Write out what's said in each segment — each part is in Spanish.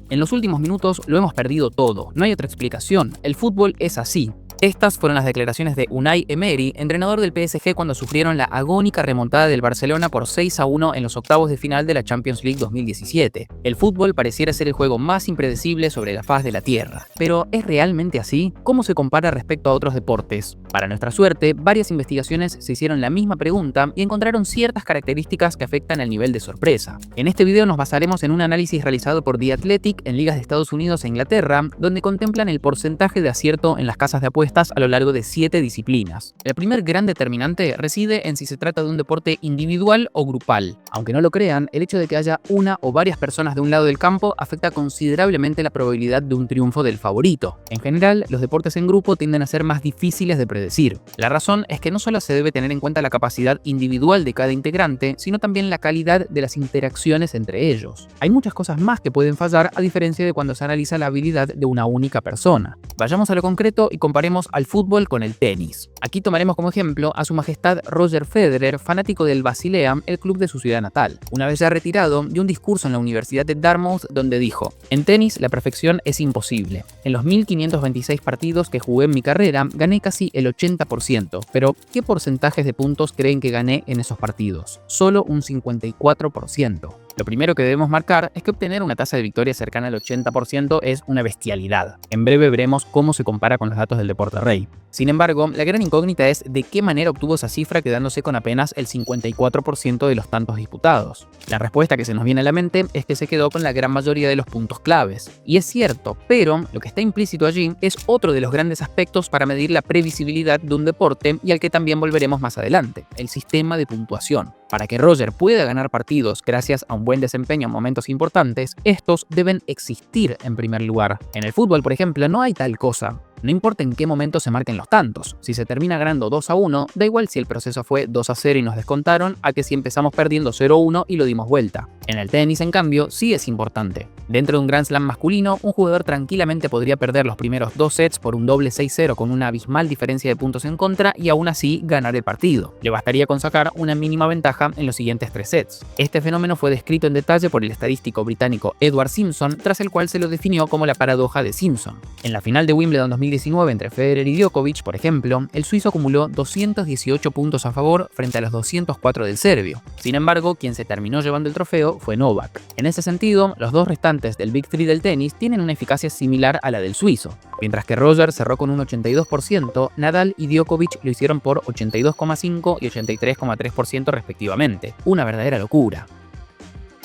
En los últimos minutos lo hemos perdido todo, no hay otra explicación, el fútbol es así. Estas fueron las declaraciones de Unai Emery, entrenador del PSG, cuando sufrieron la agónica remontada del Barcelona por 6-1 en los octavos de final de la Champions League 2017. El fútbol pareciera ser el juego más impredecible sobre la faz de la Tierra. Pero, ¿es realmente así? ¿Cómo se compara respecto a otros deportes? Para nuestra suerte, varias investigaciones se hicieron la misma pregunta y encontraron ciertas características que afectan el nivel de sorpresa. En este video nos basaremos en un análisis realizado por The Athletic en ligas de Estados Unidos e Inglaterra, donde contemplan el porcentaje de acierto en las casas de apuestas a lo largo de 7 disciplinas. El primer gran determinante reside en si se trata de un deporte individual o grupal. Aunque no lo crean, el hecho de que haya una o varias personas de un lado del campo afecta considerablemente la probabilidad de un triunfo del favorito. En general, los deportes en grupo tienden a ser más difíciles de predecir. La razón es que no solo se debe tener en cuenta la capacidad individual de cada integrante, sino también la calidad de las interacciones entre ellos. Hay muchas cosas más que pueden fallar, a diferencia de cuando se analiza la habilidad de una única persona. Vayamos a lo concreto y comparemos al fútbol con el tenis. Aquí tomaremos como ejemplo a su majestad Roger Federer, fanático del Basilea, el club de su ciudad natal. Una vez ya retirado, dio un discurso en la Universidad de Dartmouth donde dijo: "En tenis la perfección es imposible. En los 1526 partidos que jugué en mi carrera, gané casi el 80%, pero ¿qué porcentajes de puntos creen que gané en esos partidos? Solo un 54%. Lo primero que debemos marcar es que obtener una tasa de victoria cercana al 80% es una bestialidad. En breve veremos cómo se compara con los datos del deporte rey. Sin embargo, la gran incógnita es de qué manera obtuvo esa cifra quedándose con apenas el 54% de los tantos disputados. La respuesta que se nos viene a la mente es que se quedó con la gran mayoría de los puntos claves. Y es cierto, pero lo que está implícito allí es otro de los grandes aspectos para medir la previsibilidad de un deporte y al que también volveremos más adelante: el sistema de puntuación. Para que Roger pueda ganar partidos gracias a un buen desempeño en momentos importantes, estos deben existir en primer lugar. En el fútbol, por ejemplo, no hay tal cosa. No importa en qué momento se marquen los tantos. Si se termina ganando 2-1, da igual si el proceso fue 2-0 y nos descontaron, a que si empezamos perdiendo 0-1 y lo dimos vuelta. En el tenis, en cambio, sí es importante. Dentro de un Grand Slam masculino, un jugador tranquilamente podría perder los primeros 2 sets por un doble 6-0 con una abismal diferencia de puntos en contra y aún así ganar el partido. Le bastaría con sacar una mínima ventaja en los siguientes 3 sets. Este fenómeno fue descrito en detalle por el estadístico británico Edward Simpson, tras el cual se lo definió como la paradoja de Simpson. En la final de Wimbledon 2019 entre Federer y Djokovic, por ejemplo, el suizo acumuló 218 puntos a favor frente a los 204 del serbio. Sin embargo, quien se terminó llevando el trofeo fue Novak. En ese sentido, los dos restantes del Big Three del tenis tienen una eficacia similar a la del suizo. Mientras que Roger cerró con un 82%, Nadal y Djokovic lo hicieron por 82,5% y 83,3% respectivamente. Una verdadera locura.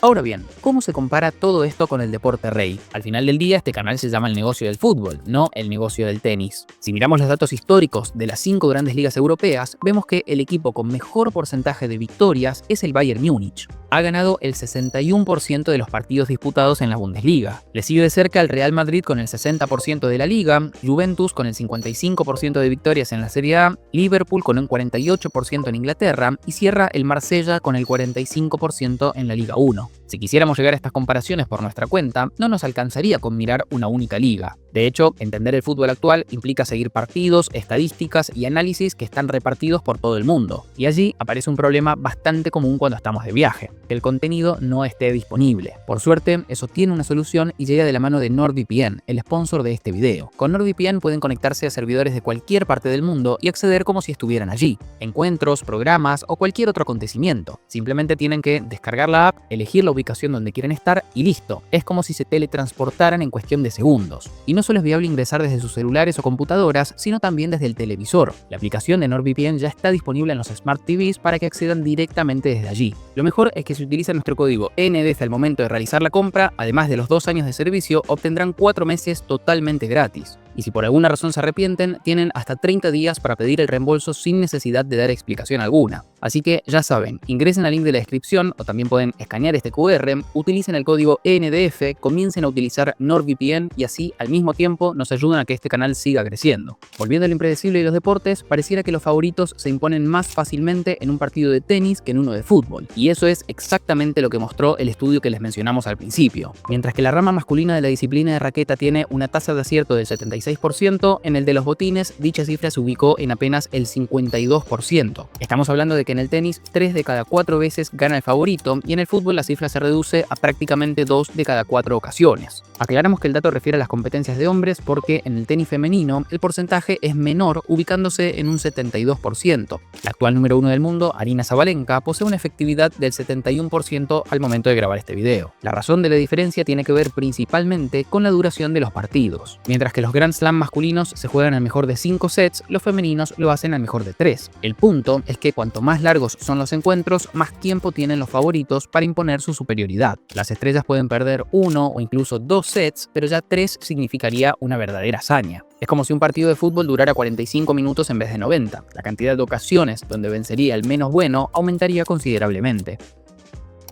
Ahora bien, ¿cómo se compara todo esto con el deporte rey? Al final del día, este canal se llama el negocio del fútbol, no el negocio del tenis. Si miramos los datos históricos de las 5 grandes ligas europeas, vemos que el equipo con mejor porcentaje de victorias es el Bayern Múnich. Ha ganado el 61% de los partidos disputados en la Bundesliga. Le sigue de cerca el Real Madrid con el 60% de la liga, Juventus con el 55% de victorias en la Serie A, Liverpool con un 48% en Inglaterra y cierra el Marsella con el 45% en la Liga 1. Si quisiéramos llegar a estas comparaciones por nuestra cuenta, no nos alcanzaría con mirar una única liga. De hecho, entender el fútbol actual implica seguir partidos, estadísticas y análisis que están repartidos por todo el mundo. Y allí aparece un problema bastante común cuando estamos de viaje: que el contenido no esté disponible. Por suerte, eso tiene una solución y llega de la mano de NordVPN, el sponsor de este video. Con NordVPN pueden conectarse a servidores de cualquier parte del mundo y acceder como si estuvieran allí. Encuentros, programas o cualquier otro acontecimiento. Simplemente tienen que descargar la app, elegir la ubicación donde quieren estar y listo. Es como si se teletransportaran en cuestión de segundos. Y no solo es viable ingresar desde sus celulares o computadoras, sino también desde el televisor. La aplicación de NordVPN ya está disponible en los Smart TVs para que accedan directamente desde allí. Lo mejor es que si utilizan nuestro código NDF al momento de realizar la compra, además de los 2 años de servicio, obtendrán 4 meses totalmente gratis. Y si por alguna razón se arrepienten, tienen hasta 30 días para pedir el reembolso sin necesidad de dar explicación alguna. Así que ya saben, ingresen al link de la descripción o también pueden escanear este QR, utilicen el código NDF, comiencen a utilizar NordVPN y así al mismo tiempo nos ayudan a que este canal siga creciendo. Volviendo al impredecible y los deportes, pareciera que los favoritos se imponen más fácilmente en un partido de tenis que en uno de fútbol. Y eso es exactamente lo que mostró el estudio que les mencionamos al principio. Mientras que la rama masculina de la disciplina de raqueta tiene una tasa de acierto del 76%, en el de los botines dicha cifra se ubicó en apenas el 52%. Estamos hablando de que que en el tenis 3 de cada 4 veces gana el favorito y en el fútbol la cifra se reduce a prácticamente 2 de cada 4 ocasiones. Aclaramos que el dato refiere a las competencias de hombres porque en el tenis femenino el porcentaje es menor, ubicándose en un 72%. La actual número 1 del mundo, Aryna Sabalenka, posee una efectividad del 71% al momento de grabar este video. La razón de la diferencia tiene que ver principalmente con la duración de los partidos. Mientras que los Grand Slam masculinos se juegan al mejor de 5 sets, los femeninos lo hacen al mejor de 3. El punto es que cuanto más largos son los encuentros, más tiempo tienen los favoritos para imponer su superioridad. Las estrellas pueden perder 1 o incluso 2 sets, pero ya 3 significaría una verdadera hazaña. Es como si un partido de fútbol durara 45 minutos en vez de 90. La cantidad de ocasiones donde vencería el menos bueno aumentaría considerablemente.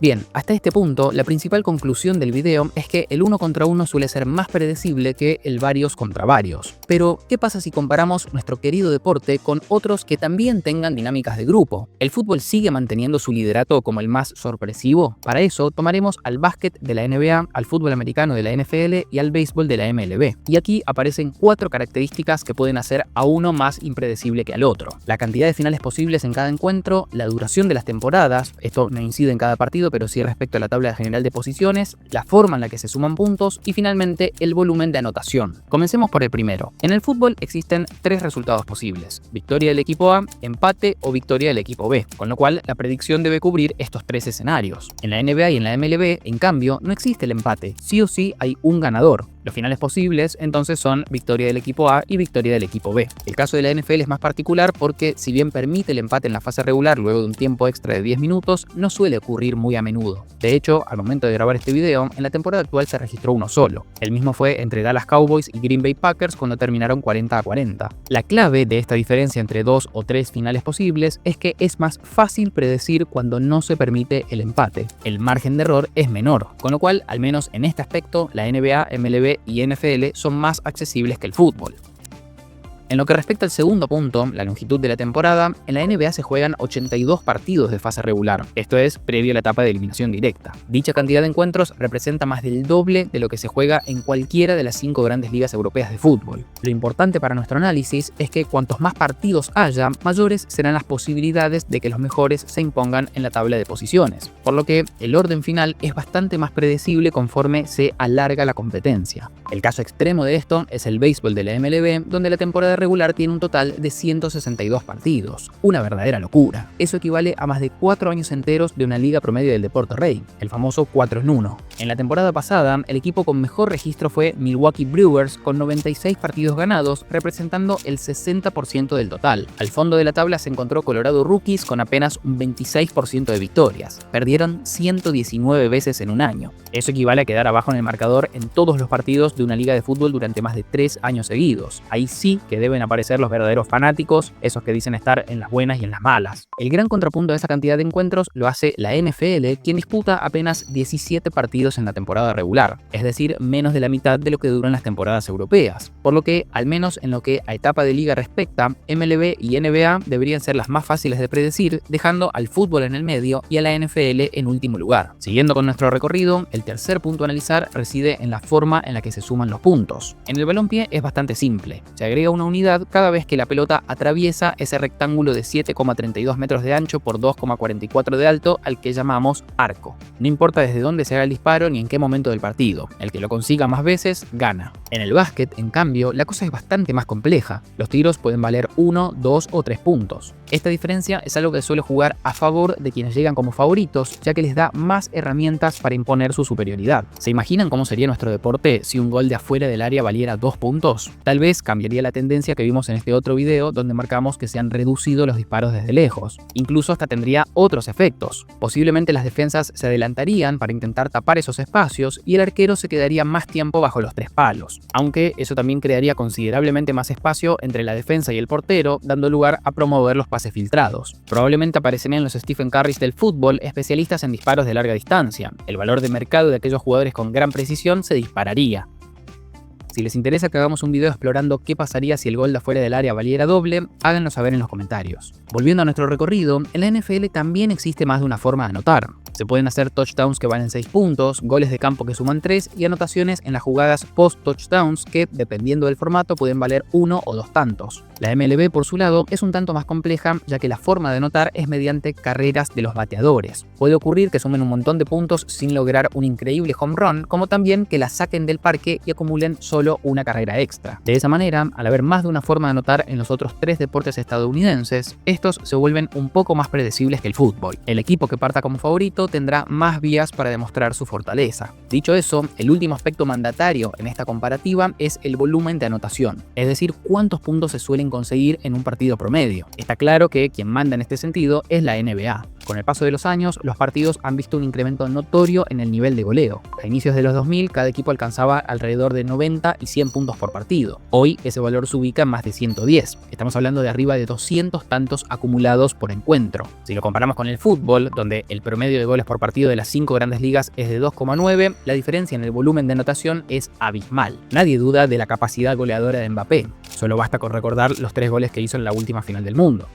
Bien, hasta este punto, la principal conclusión del video es que el 1 contra 1 suele ser más predecible que el varios contra varios. Pero, ¿qué pasa si comparamos nuestro querido deporte con otros que también tengan dinámicas de grupo? ¿El fútbol sigue manteniendo su liderato como el más sorpresivo? Para eso, tomaremos al básquet de la NBA, al fútbol americano de la NFL y al béisbol de la MLB. Y aquí aparecen 4 características que pueden hacer a uno más impredecible que al otro. La cantidad de finales posibles en cada encuentro, la duración de las temporadas, esto no incide en cada partido, pero sí respecto a la tabla general de posiciones, la forma en la que se suman puntos y finalmente el volumen de anotación. Comencemos por el primero. En el fútbol existen 3 resultados posibles: victoria del equipo A, empate o victoria del equipo B, con lo cual la predicción debe cubrir estos 3 escenarios. En la NBA y en la MLB, en cambio, no existe el empate, sí o sí hay un ganador. Los finales posibles entonces son victoria del equipo A y victoria del equipo B. El caso de la NFL es más particular porque, si bien permite el empate en la fase regular luego de un tiempo extra de 10 minutos, no suele ocurrir muy a menudo. De hecho, al momento de grabar este video, en la temporada actual se registró uno solo. El mismo fue entre Dallas Cowboys y Green Bay Packers cuando terminaron 40-40. La clave de esta diferencia entre 2 o 3 finales posibles es que es más fácil predecir cuando no se permite el empate. El margen de error es menor, con lo cual, al menos en este aspecto, la NBA, MLB y NFL son más accesibles que el fútbol. En lo que respecta al segundo punto, la longitud de la temporada, en la NBA se juegan 82 partidos de fase regular, esto es, previo a la etapa de eliminación directa. Dicha cantidad de encuentros representa más del doble de lo que se juega en cualquiera de las 5 grandes ligas europeas de fútbol. Lo importante para nuestro análisis es que cuantos más partidos haya, mayores serán las posibilidades de que los mejores se impongan en la tabla de posiciones, por lo que el orden final es bastante más predecible conforme se alarga la competencia. El caso extremo de esto es el béisbol de la MLB, donde la temporada regular tiene un total de 162 partidos. Una verdadera locura. Eso equivale a más de 4 años enteros de una liga promedio del deporte rey, el famoso 4 en 1. En la temporada pasada, el equipo con mejor registro fue Milwaukee Brewers, con 96 partidos ganados, representando el 60% del total. Al fondo de la tabla se encontró Colorado Rockies con apenas un 26% de victorias. Perdieron 119 veces en un año. Eso equivale a quedar abajo en el marcador en todos los partidos de una liga de fútbol durante más de 3 años seguidos. Ahí sí que deben aparecer los verdaderos fanáticos, esos que dicen estar en las buenas y en las malas. El gran contrapunto de esa cantidad de encuentros lo hace la NFL, quien disputa apenas 17 partidos en la temporada regular, es decir, menos de la mitad de lo que duran las temporadas europeas, por lo que, al menos en lo que a etapa de liga respecta, MLB y NBA deberían ser las más fáciles de predecir, dejando al fútbol en el medio y a la NFL en último lugar. Siguiendo con nuestro recorrido, el tercer punto a analizar reside en la forma en la que se suman los puntos. En el balompié es bastante simple, se agrega una unidad cada vez que la pelota atraviesa ese rectángulo de 7,32 metros de ancho por 2,44 de alto al que llamamos arco. No importa desde dónde se haga el disparo ni en qué momento del partido, el que lo consiga más veces gana. En el básquet, en cambio, la cosa es bastante más compleja. Los tiros pueden valer 1, 2 o 3 puntos. Esta diferencia es algo que suele jugar a favor de quienes llegan como favoritos, ya que les da más herramientas para imponer su superioridad. ¿Se imaginan cómo sería nuestro deporte si un gol de afuera del área valiera 2 puntos? Tal vez cambiaría la tendencia que vimos en este otro video, donde marcamos que se han reducido los disparos desde lejos. Incluso hasta tendría otros efectos. Posiblemente las defensas se adelantarían para intentar tapar esos espacios y el arquero se quedaría más tiempo bajo los 3 palos. Aunque eso también crearía considerablemente más espacio entre la defensa y el portero, dando lugar a promover los pases filtrados. Probablemente aparecerían los Stephen Currys del fútbol, especialistas en disparos de larga distancia. El valor de mercado de aquellos jugadores con gran precisión se dispararía. Si les interesa que hagamos un video explorando qué pasaría si el gol de afuera del área valiera doble, háganlo saber en los comentarios. Volviendo a nuestro recorrido, en la NFL también existe más de una forma de anotar. Se pueden hacer touchdowns que valen 6 puntos, goles de campo que suman 3 y anotaciones en las jugadas post-touchdowns que, dependiendo del formato, pueden valer 1 o 2 tantos. La MLB, por su lado, es un tanto más compleja, ya que la forma de anotar es mediante carreras de los bateadores. Puede ocurrir que sumen un montón de puntos sin lograr un increíble home run, como también que la saquen del parque y acumulen solo una carrera extra. De esa manera, al haber más de una forma de anotar en los otros 3 deportes estadounidenses, estos se vuelven un poco más predecibles que el fútbol. El equipo que parta como favorito tendrá más vías para demostrar su fortaleza. Dicho eso, el último aspecto mandatario en esta comparativa es el volumen de anotación, es decir, cuántos puntos se suelen conseguir en un partido promedio. Está claro que quien manda en este sentido es la NBA. Con el paso de los años, los partidos han visto un incremento notorio en el nivel de goleo. A inicios de los 2000, cada equipo alcanzaba alrededor de 90 y 100 puntos por partido. Hoy, ese valor se ubica en más de 110. Estamos hablando de arriba de 200 tantos acumulados por encuentro. Si lo comparamos con el fútbol, donde el promedio de goles por partido de las 5 grandes ligas es de 2,9, la diferencia en el volumen de anotación es abismal. Nadie duda de la capacidad goleadora de Mbappé. Solo basta con recordar los 3 goles que hizo en la última final del mundo.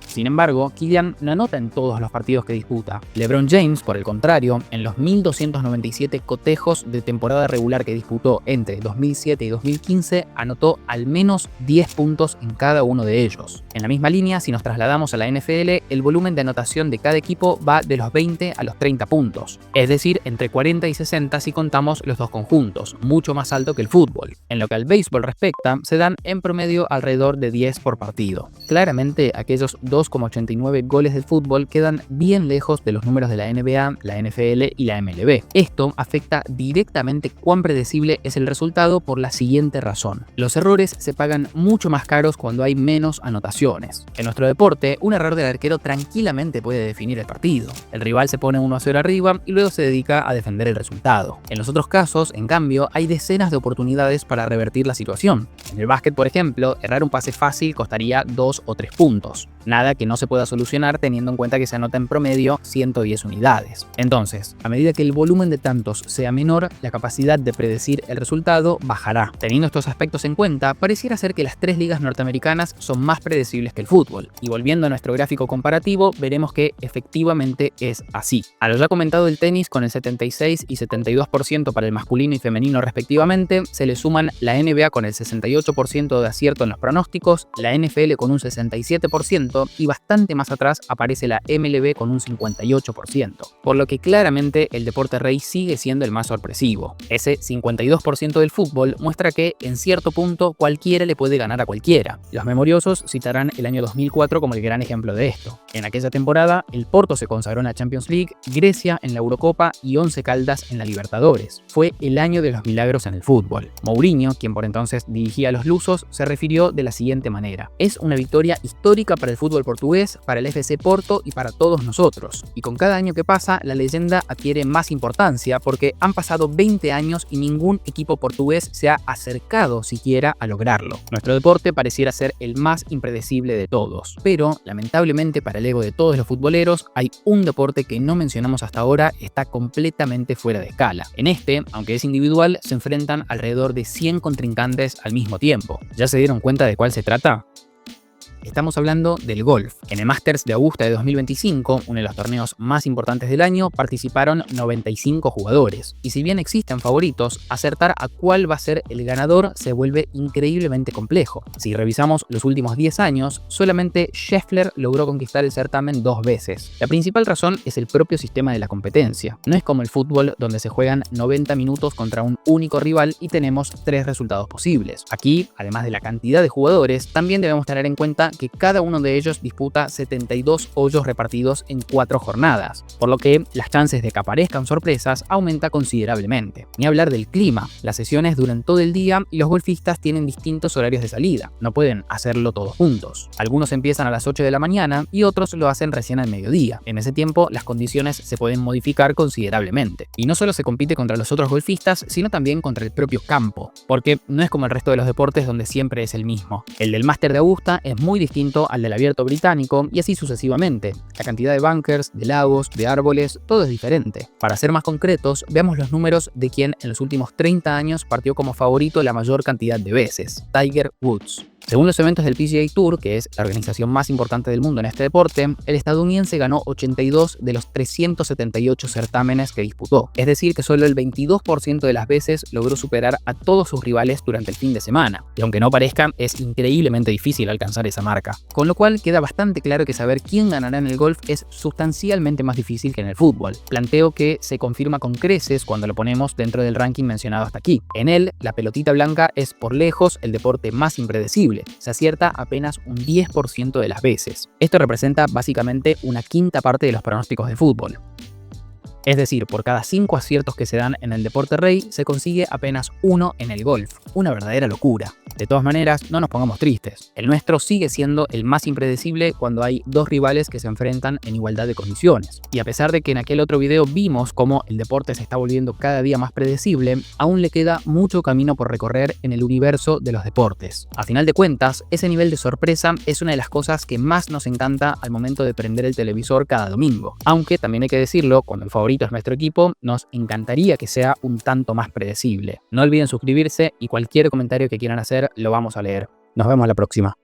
Sin embargo, Kylian no anota en todos los partidos que disputa. LeBron James, por el contrario, en los 1.297 cotejos de temporada regular que disputó entre 2007 y 2015, anotó al menos 10 puntos en cada uno de ellos. En la misma línea, si nos trasladamos a la NFL, el volumen de anotación de cada equipo va de los 20 a los 30 puntos, es decir, entre 40 y 60 si contamos los dos conjuntos, mucho más alto que el fútbol. En lo que al béisbol respecta, se dan en promedio alrededor de 10 por partido. Claramente, aquellos 2,89 goles del fútbol quedan bien lejos de los números de la NBA, la NFL y la MLB. Esto afecta directamente cuán predecible es el resultado por la siguiente razón. Los errores se pagan mucho más caros cuando hay menos anotaciones. En nuestro deporte, un error del arquero tranquilamente puede definir el partido. El rival se pone 1-0 arriba y luego se dedica a defender el resultado. En los otros casos, en cambio, hay decenas de oportunidades para revertir la situación. En el básquet, por ejemplo, errar un pase fácil costaría 2 o 3 puntos. Nada que no se pueda solucionar teniendo en cuenta que se anota en promedio 110 unidades. Entonces, a medida que el volumen de tantos sea menor, la capacidad de predecir el resultado bajará. Teniendo estos aspectos en cuenta, pareciera ser que las 3 ligas norteamericanas son más predecibles que el fútbol. Y volviendo a nuestro gráfico comparativo, veremos que efectivamente es así. A lo ya comentado del tenis, con el 76 y 72% para el masculino y femenino respectivamente, se le suman la NBA con el 68% de acierto en los pronósticos, la NFL con un 67% y bastante más atrás aparece la MLB con un 58%, por lo que claramente el deporte rey sigue siendo el más sorpresivo. Ese 52% del fútbol muestra que en cierto punto cualquiera le puede ganar a cualquiera. Los memoriosos citarán el año 2004 como el gran ejemplo de esto. En aquella temporada, el Porto se consagró en la Champions League, Grecia en la Eurocopa y Once Caldas en la Libertadores. Fue el año de los milagros en el fútbol. Mourinho, quien por entonces dirigía a los lusos, se refirió de la siguiente manera: es una victoria histórica para el fútbol portugués, para el FC Porto y para todos nosotros. Y con cada año que pasa, la leyenda adquiere más importancia porque han pasado 20 años y ningún equipo portugués se ha acercado siquiera a lograrlo. Nuestro deporte pareciera ser el más impredecible de todos, pero lamentablemente para el ego de todos los futboleros, hay un deporte que no mencionamos hasta ahora, está completamente fuera de escala. En este, aunque es individual, se enfrentan alrededor de 100 contrincantes al mismo tiempo. ¿Ya se dieron cuenta de cuál se trata? Estamos hablando del golf. En el Masters de Augusta de 2025, uno de los torneos más importantes del año, participaron 95 jugadores. Y si bien existen favoritos, acertar a cuál va a ser el ganador se vuelve increíblemente complejo. Si revisamos los últimos 10 años, solamente Scheffler logró conquistar el certamen 2 veces. La principal razón es el propio sistema de la competencia. No es como el fútbol, donde se juegan 90 minutos contra un único rival y tenemos 3 resultados posibles. Aquí, además de la cantidad de jugadores, también debemos tener en cuenta que cada uno de ellos disputa 72 hoyos repartidos en 4 jornadas, por lo que las chances de que aparezcan sorpresas aumenta considerablemente. Ni hablar del clima, las sesiones duran todo el día y los golfistas tienen distintos horarios de salida, no pueden hacerlo todos juntos. Algunos empiezan a las 8 de la mañana y otros lo hacen recién al mediodía. En ese tiempo las condiciones se pueden modificar considerablemente. Y no solo se compite contra los otros golfistas, sino también contra el propio campo, porque no es como el resto de los deportes donde siempre es el mismo. El del Máster de Augusta es muy distinto al del Abierto británico y así sucesivamente. La cantidad de bunkers, de lagos, de árboles, todo es diferente. Para ser más concretos, veamos los números de quien en los últimos 30 años partió como favorito la mayor cantidad de veces: Tiger Woods. Según los eventos del PGA Tour, que es la organización más importante del mundo en este deporte, el estadounidense ganó 82 de los 378 certámenes que disputó. Es decir, que solo el 22% de las veces logró superar a todos sus rivales durante el fin de semana. Y aunque no parezca, es increíblemente difícil alcanzar esa marca. Con lo cual queda bastante claro que saber quién ganará en el golf es sustancialmente más difícil que en el fútbol. Planteo que se confirma con creces cuando lo ponemos dentro del ranking mencionado hasta aquí. En él, la pelotita blanca es por lejos el deporte más impredecible. Se acierta apenas un 10% de las veces. Esto representa básicamente una quinta parte de los pronósticos de fútbol. Es decir, por cada 5 aciertos que se dan en el deporte rey, se consigue apenas 1 en el golf. Una verdadera locura. De todas maneras, no nos pongamos tristes. El nuestro sigue siendo el más impredecible cuando hay dos rivales que se enfrentan en igualdad de condiciones. Y a pesar de que en aquel otro video vimos cómo el deporte se está volviendo cada día más predecible, aún le queda mucho camino por recorrer en el universo de los deportes. A final de cuentas, ese nivel de sorpresa es una de las cosas que más nos encanta al momento de prender el televisor cada domingo. Aunque también hay que decirlo, cuando el favorito es nuestro equipo, nos encantaría que sea un tanto más predecible. No olviden suscribirse y cualquier comentario que quieran hacer lo vamos a leer. Nos vemos la próxima.